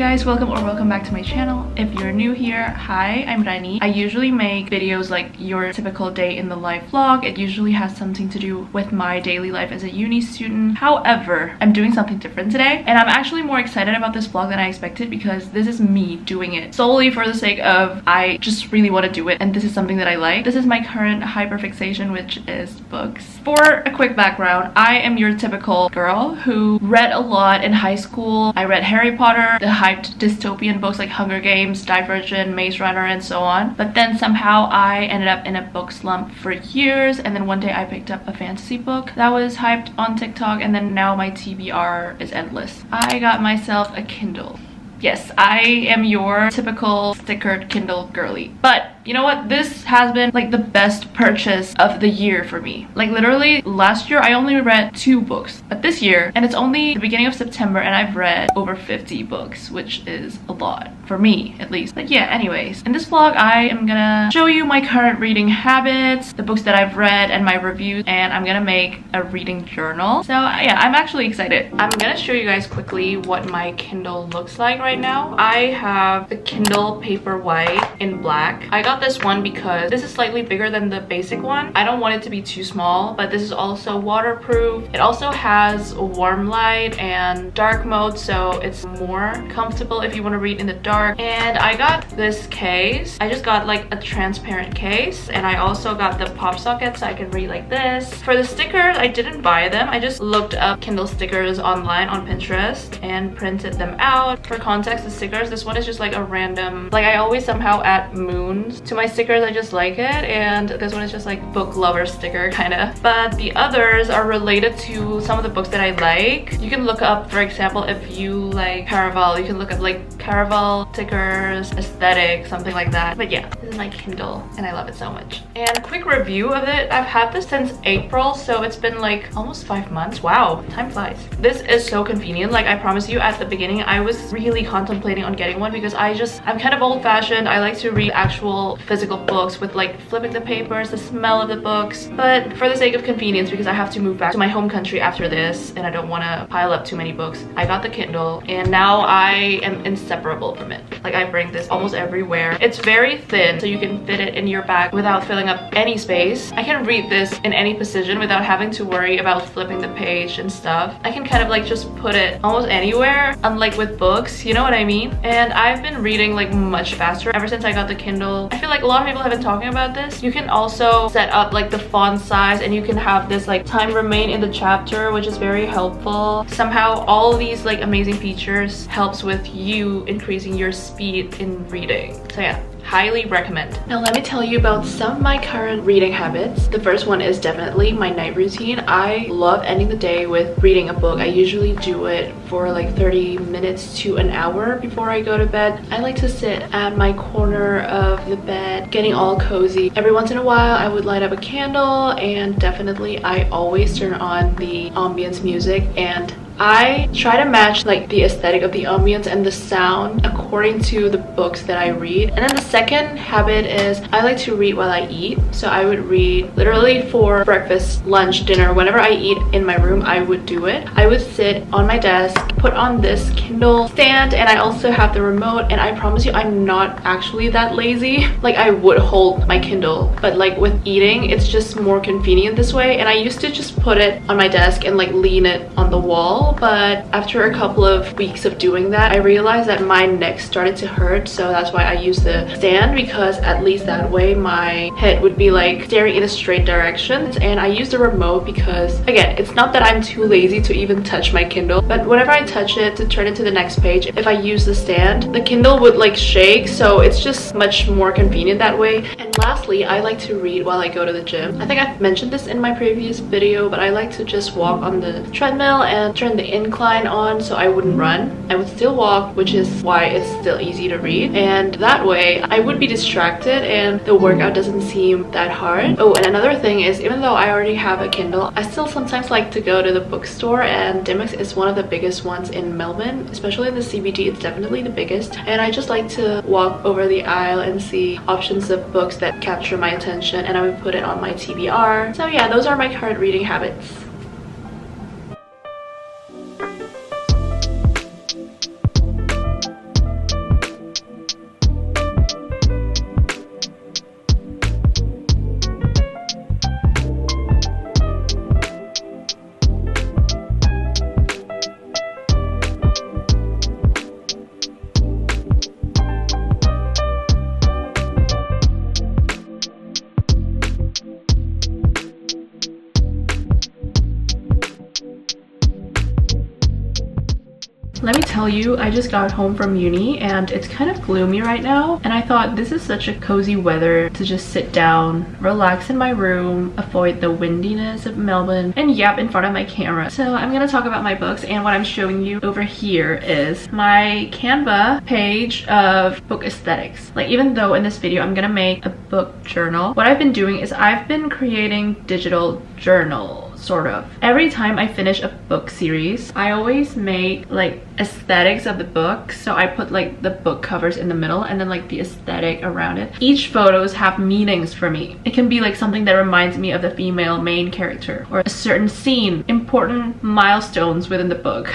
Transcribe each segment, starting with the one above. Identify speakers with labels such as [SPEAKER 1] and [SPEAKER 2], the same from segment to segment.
[SPEAKER 1] guys, welcome back to my channel. If you're new here, hi, I'm Rani. I usually make videos like your typical day in the life vlog. It usually has something to do with my daily life as a uni student. However, I'm doing something different today, and I'm actually more excited about this vlog than I expected because this is me doing it solely for the sake of I just really want to do it, and this is something that I like. This is my current hyperfixation, which is books. For a quick background, I am your typical girl who read a lot in high school. I read Harry Potter, the hyped dystopian books like Hunger Games, Divergent, Maze Runner, and so on. But then somehow I ended up in a book slump for years, and then one day I picked up a fantasy book that was hyped on TikTok, and then now my TBR is endless. I got myself a Kindle. Yes, I am your typical stickered Kindle girly. But you know what? This has been like the best purchase of the year for me. Like literally last year I only read 2 books, but this year, and it's only the beginning of September, and I've read over 50 books, which is a lot for me at least. But yeah, anyways, in this vlog I am gonna show you my current reading habits, the books that I've read, and my reviews, and I'm gonna make a reading journal. So yeah, I'm actually excited. I'm gonna show you guys quickly what my Kindle looks like right now. I have the Kindle Paperwhite in black. I got this one because this is slightly bigger than the basic one. I don't want it to be too small, but this is also waterproof. It also has a warm light and dark mode, so it's more comfortable if you want to read in the dark. And I got this case. I just got like a transparent case, and I also got the pop socket so I can read like this. For the stickers, I didn't buy them. I just looked up Kindle stickers online on Pinterest and printed them out. For context, the stickers, this one is just like a random, like I always somehow add moons to my stickers. I just like it, and this one is just like book lover sticker kind of. But the others are related to some of the books that I like. You can look up, for example, if you like Caraval, you can look up like Caraval stickers, aesthetic, something like that. But yeah, this is my Kindle and I love it so much. And a quick review of it, I've had this since April, so it's been like almost 5 months. Wow, time flies. This is so convenient. Like I promise you, at the beginning I was really contemplating on getting one because I'm kind of old-fashioned. I like to read actual physical books with like flipping the papers, the smell of the books. But for the sake of convenience, because I have to move back to my home country after this and I don't want to pile up too many books, I got the Kindle, and now I am inseparable from it. Like I bring this almost everywhere. It's very thin, so you can fit it in your bag without filling up any space. I can read this in any position without having to worry about flipping the page and stuff. I can kind of like just put it almost anywhere, unlike with books, you know what I mean? And I've been reading like much faster ever since I got the Kindle. I feel like a lot of people have been talking about this. You can also set up like the font size, and you can have this like time remain in the chapter, which is very helpful. Somehow all these like amazing features helps with you increasing your speed in reading. So yeah, highly recommend. Now let me tell you about some of my current reading habits. The first one is definitely my night routine. I love ending the day with reading a book. I usually do it for like 30 minutes to an hour before I go to bed. I like to sit at my corner of the bed, getting all cozy. Every once in a while I would light up a candle, and definitely I always turn on the ambience music, and I try to match like the aesthetic of the ambience and the sound according to the books that I read. And then the second habit is I like to read while I eat. So I would read literally for breakfast, lunch, dinner. Whenever I eat in my room, I would do it. I would sit on my desk, put on this Kindle stand, and I also have the remote, and I promise you I'm not actually that lazy. Like I would hold my Kindle, but like with eating, it's just more convenient this way. And I used to just put it on my desk and like lean it on the wall. But after a couple of weeks of doing that, I realized that my neck started to hurt, so that's why I use the stand, because at least that way my head would be like staring in a straight direction. And I use the remote because, again, it's not that I'm too lazy to even touch my Kindle, but whenever I touch it to turn it to the next page, if I use the stand, the Kindle would like shake, so it's just much more convenient that way. And lastly, I like to read while I go to the gym. I think I've mentioned this in my previous video, but I like to just walk on the treadmill and turn the incline on so I wouldn't run. I would still walk, which is why it's still easy to read, and that way I would be distracted and the workout doesn't seem that hard. Oh, and another thing is, even though I already have a Kindle, I still sometimes like to go to the bookstore, and Dimmicks is one of the biggest ones in Melbourne, especially in the CBD. It's definitely the biggest, and I just like to walk over the aisle and see options of books that capture my attention, and I would put it on my TBR. So yeah, those are my current reading habits. Let me tell you, I just got home from uni and it's kind of gloomy right now, and I thought this is such a cozy weather to just sit down, relax in my room, avoid the windiness of Melbourne, and yap in front of my camera. So I'm gonna talk about my books, and what I'm showing you over here is my Canva page of book aesthetics. Like, even though in this video I'm gonna make a book journal, what I've been doing is I've been creating digital journals. Sort of. Every time I finish a book series, I always make like aesthetics of the book. So I put like the book covers in the middle and then like the aesthetic around it. Each photos have meanings for me. It can be like something that reminds me of the female main character or a certain scene, important milestones within the book.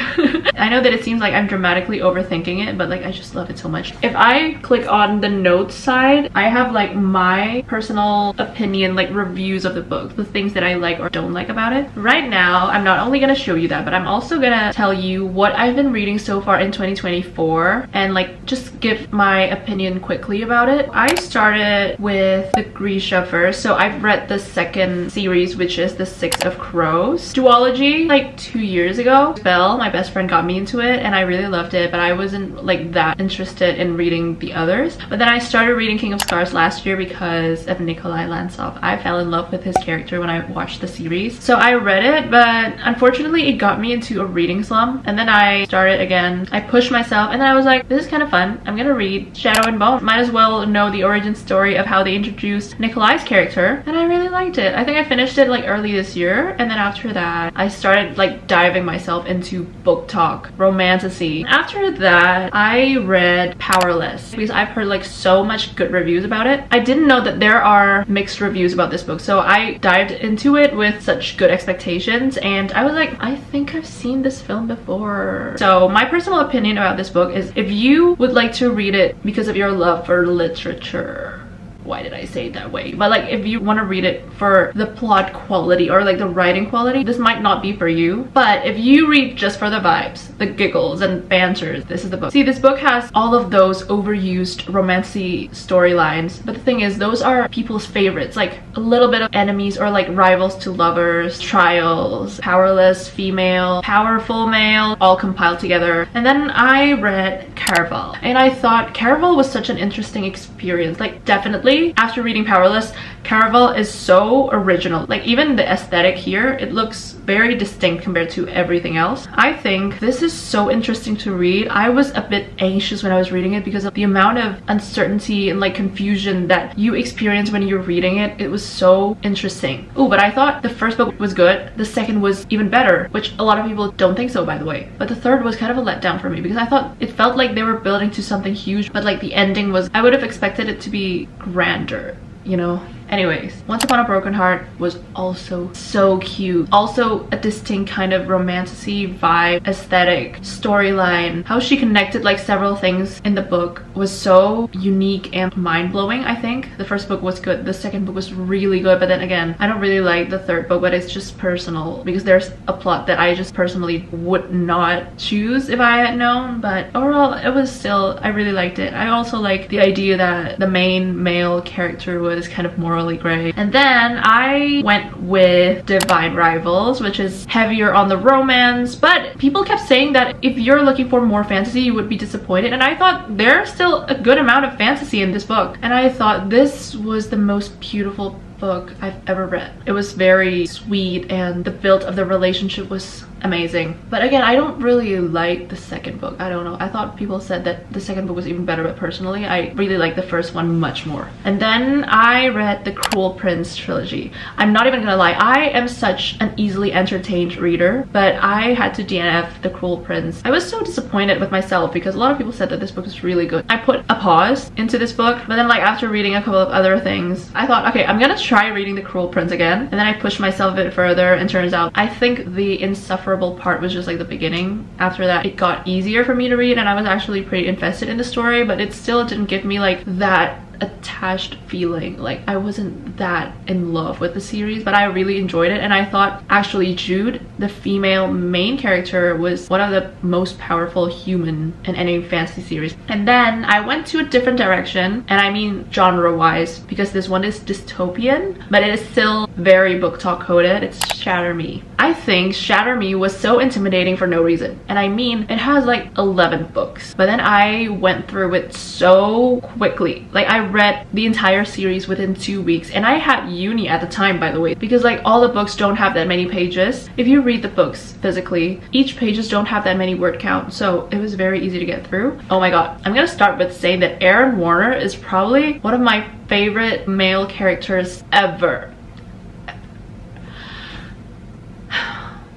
[SPEAKER 1] I know that it seems like I'm dramatically overthinking it, but like I just love it so much. If I click on the notes side, I have like my personal opinion, like reviews of the book, the things that I like or don't like about it. Right now, I'm not only gonna show you that, but I'm also gonna tell you what I've been reading so far in 2024 and like just give my opinion quickly about it. I started with the Grisha first, so I've read the second series, which is the Six of Crows duology, like 2 years ago. Belle, my best friend, got me into it and I really loved it, but I wasn't like that interested in reading the others. But then I started reading King of Scars last year because of Nikolai Lantsov. I fell in love with his character when I watched the series. So I read it, but unfortunately it got me into a reading slump, and then I started again. I pushed myself and then I was like, this is kind of fun. I'm gonna read Shadow and Bone. Might as well know the origin story of how they introduced Nikolai's character, and I really liked it. I think I finished it like early this year, and then after that I started like diving myself into BookTok, romantasy. After that I read Powerless because I've heard like so much good reviews about it. I didn't know that there are mixed reviews about this book, so I dived into it with such good expectations, and I was like, I think I've seen this film before. So my personal opinion about this book is, if you would like to read it because of your love for literature, why did I say it that way? But like, if you want to read it for the plot quality or like the writing quality, this might not be for you. But if you read just for the vibes, the giggles and banters, this is the book. See, this book has all of those overused romancy storylines, but the thing is, those are people's favorites, like a little bit of enemies or like rivals to lovers, trials, powerless female, powerful male, all compiled together. And then I read Caraval, and I thought Caraval was such an interesting experience. Like, definitely after reading Powerless, Caraval is so original. Like, even the aesthetic here, it looks very distinct compared to everything else. I think this is so interesting to read. I was a bit anxious when I was reading it because of the amount of uncertainty and like confusion that you experience when you're reading it. It was so interesting. Oh, but I thought the first book was good. The second was even better, which a lot of people don't think so, by the way. But the third was kind of a letdown for me because I thought it felt like they were building to something huge, but like the ending was, I would have expected it to be grander, you know? Anyways, Once Upon a Broken Heart was also so cute. Also a distinct kind of romantasy vibe, aesthetic, storyline. How she connected like several things in the book was so unique and mind-blowing, I think. The first book was good. The second book was really good, but then again, I don't really like the third book, but it's just personal because there's a plot that I just personally would not choose if I had known. But overall, it was still, I really liked it. I also like the idea that the main male character was kind of morally gray. And then I went with Divine Rivals, which is heavier on the romance, but people kept saying that if you're looking for more fantasy, you would be disappointed. And I thought there's still a good amount of fantasy in this book. And I thought this was the most beautiful book I've ever read. It was very sweet and the build of the relationship was amazing. But again, I don't really like the second book. I don't know. I thought people said that the second book was even better, but personally, I really like the first one much more. And then I read the Cruel Prince trilogy. I'm not even gonna lie, I am such an easily entertained reader, but I had to DNF the Cruel Prince. I was so disappointed with myself because a lot of people said that this book was really good. I put a pause into this book, but then like after reading a couple of other things, I thought, okay, I'm gonna try reading the Cruel Prince again. And then I pushed myself a bit further, and turns out I think the insufferable part was just like the beginning. After that, it got easier for me to read, and I was actually pretty invested in the story, but it still didn't give me like that attached feeling. Like, I wasn't that in love with the series, but I really enjoyed it. And I thought actually Jude, the female main character, was one of the most powerful human in any fantasy series. And then I went to a different direction, and I mean genre wise, because this one is dystopian, but it is still very BookTok coded. It's Shatter Me. I think Shatter Me was so intimidating for no reason. And I mean, it has like 11 books. But then I went through it so quickly. Like I read the entire series within 2 weeks. And I had uni at the time, by the way, because like all the books don't have that many pages. If you read the books physically, each pages don't have that many word count. So it was very easy to get through. Oh my god. I'm gonna start with saying that Aaron Warner is probably one of my favorite male characters ever.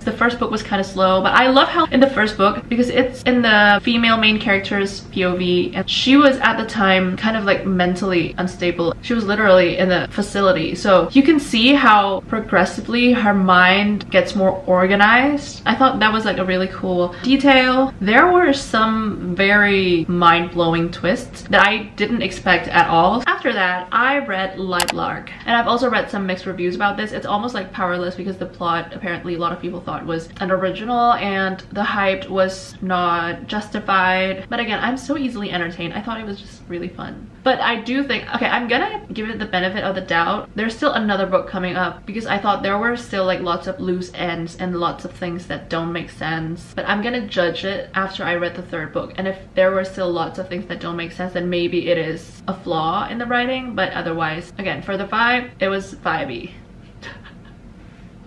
[SPEAKER 1] The first book was kind of slow, but I love how in the first book, because it's in the female main character's POV, and she was at the time kind of like mentally unstable. She was literally in a facility, so you can see how progressively her mind gets more organized. I thought that was like a really cool detail. There were some very mind-blowing twists that I didn't expect at all. After that, I read Light Lark, and I've also read some mixed reviews about this. It's almost like Powerless because the plot, apparently a lot of people thought was unoriginal and the hype was not justified. But again, I'm so easily entertained. I thought it was just really fun. But I do think, okay, I'm gonna give it the benefit of the doubt. There's still another book coming up because I thought there were still like lots of loose ends and lots of things that don't make sense. But I'm gonna judge it after I read the third book. And if there were still lots of things that don't make sense, then maybe it is a flaw in the writing. But otherwise, again, for the vibe, it was vibey.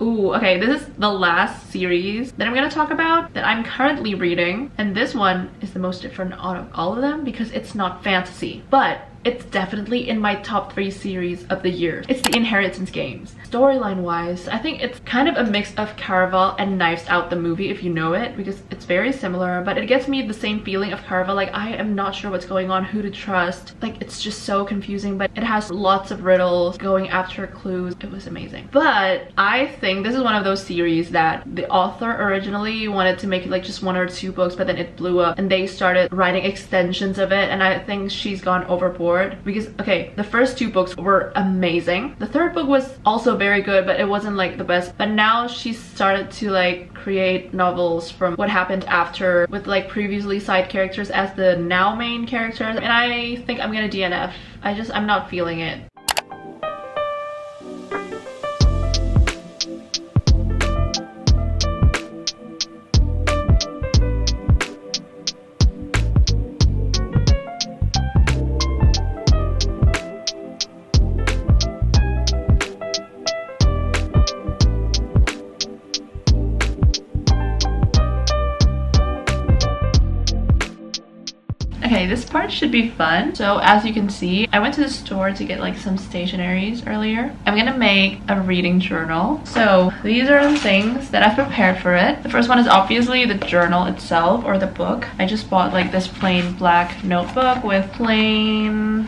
[SPEAKER 1] Ooh, okay, this is the last series that I'm gonna talk about that I'm currently reading, and this one is the most different out of all of them because it's not fantasy, but it's definitely in my top 3 series of the year. It's the Inheritance games. Storyline wise, I think it's kind of a mix of Caraval and Knives Out the movie, if you know it, because it's very similar, but it gets me the same feeling of Caraval. Like I am not sure what's going on, who to trust. Like it's just so confusing, but it has lots of riddles going after clues. It was amazing. But I think this is one of those series that the author originally wanted to make it like just 1 or 2 books, but then it blew up and they started writing extensions of it, and I think she's gone overboard. Because okay, the first 2 books were amazing. The third book was also very good, but it wasn't like the best. But now she started to like create novels from what happened after with like previously side characters as the now main characters, and I think I'm gonna DNF. I'm not feeling it. Okay, this part should be fun. So as you can see, I went to the store to get like some stationaries earlier. I'm gonna make a reading journal. So these are the things that I've prepared for it. The first one is obviously the journal itself, or the book. I just bought like this plain black notebook with plain...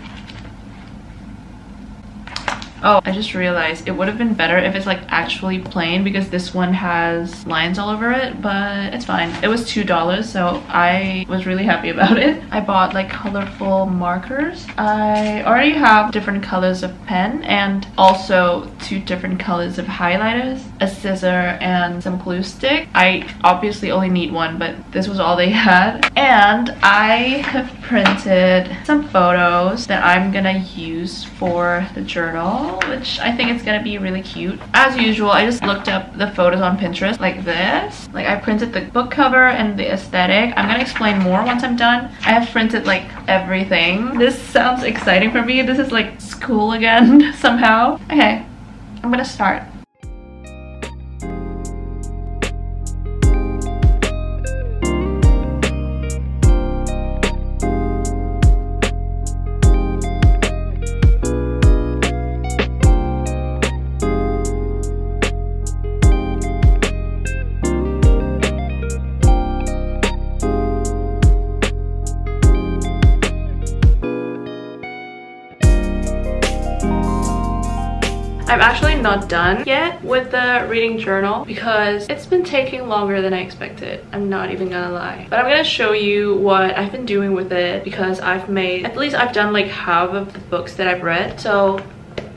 [SPEAKER 1] Oh, I just realized it would have been better if it's like actually plain because this one has lines all over it, but it's fine. It was $2, so I was really happy about it. I bought like colorful markers. I already have different colors of pen and also 2 different colors of highlighters, a scissor, and some glue stick. I obviously only need 1, but this was all they had. And I have printed some photos that I'm gonna use for the journal, which I think it's gonna be really cute. As usual, I just looked up the photos on Pinterest like this. Like I printed the book cover and the aesthetic. I'm gonna explain more once I'm done. I have printed like everything. This sounds exciting for me. This is like school again somehow. Okay, I'm gonna start. I'm actually not done yet with the reading journal because it's been taking longer than I expected. I'm not even gonna lie. But I'm gonna show you what I've been doing with it because I've done like half of the books that I've read. So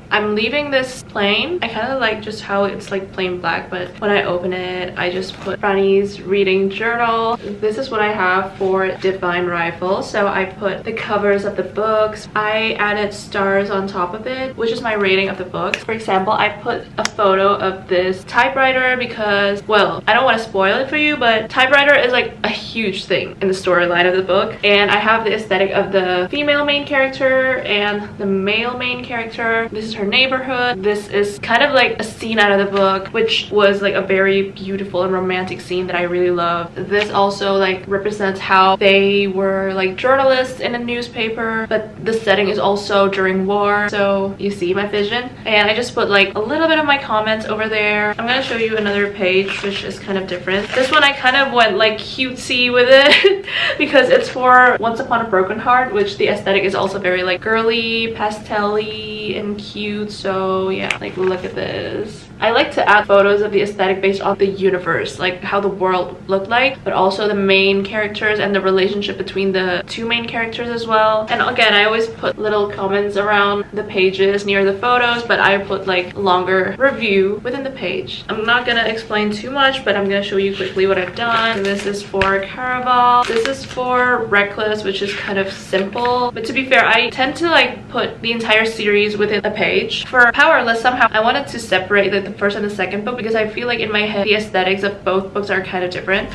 [SPEAKER 1] I'm leaving this plain. I kind of like just how it's like plain black, but when I open it, I just put Rani's reading journal. This is what I have for Divine Rifle. So I put the covers of the books. I added stars on top of it, which is my rating of the books. For example, I put a photo of this typewriter because, well, I don't want to spoil it for you, but typewriter is like a huge thing in the storyline of the book. And I have the aesthetic of the female main character and the male main character. This is her neighborhood. This is kind of like a scene out of the book, which was like a very beautiful and romantic scene that I really love. This also like represents how they were like journalists in a newspaper, but the setting is also during war. So you see my vision. And I just put like a little bit of my comments over there. I'm gonna show you another page which is kind of different. This one I kind of went like cutesy with it because it's for Once Upon a Broken Heart, which the aesthetic is also very like girly, pastel-y, and cute. So yeah, like look at this. I like to add photos of the aesthetic based on the universe, like how the world looked like, but also the main characters and the relationship between the two main characters as well. And again, I always put little comments around the pages near the photos, but I put like longer review within the page. I'm not gonna explain too much, but I'm gonna show you quickly what I've done. This is for Caraval. This is for Reckless, which is kind of simple. But to be fair, I tend to like put the entire series within a page. For Powerless, somehow I wanted to separate the first and the second book because I feel like in my head the aesthetics of both books are kind of different.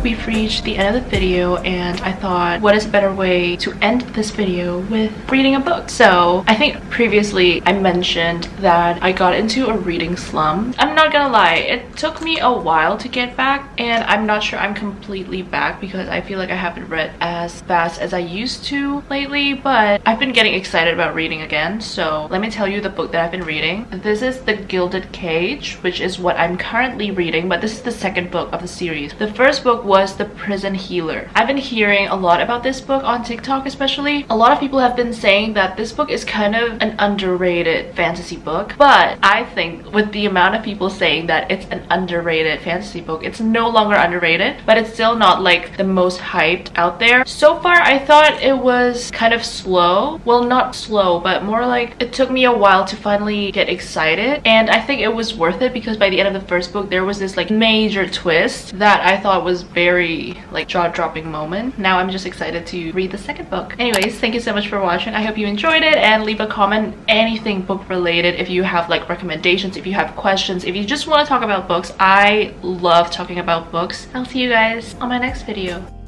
[SPEAKER 1] We've reached the end of the video and I thought, what is a better way to end this video with reading a book? So I think previously I mentioned that I got into a reading slump. I'm not gonna lie, it took me a while to get back, and I'm not sure I'm completely back because I feel like I haven't read as fast as I used to lately, but I've been getting excited about reading again. So let me tell you the book that I've been reading. This is The Gilded Cage, which is what I'm currently reading, but this is the second book of the series. The first book was The Prison Healer. I've been hearing a lot about this book on TikTok especially. A lot of people have been saying that this book is kind of an underrated fantasy book, but I think with the amount of people saying that it's an underrated fantasy book, it's no longer underrated, but it's still not like the most hyped out there. So far, I thought it was kind of slow. Well, not slow, but more like it took me a while to finally get excited, and I think it was worth it because by the end of the first book, there was this like major twist that I thought was very like jaw-dropping moment. Now I'm just excited to read the second book. Anyways, thank you so much for watching. I hope you enjoyed it, and leave a comment, anything book related, if you have like recommendations, if you have questions, if you just want to talk about books. I love talking about books. I'll see you guys on my next video.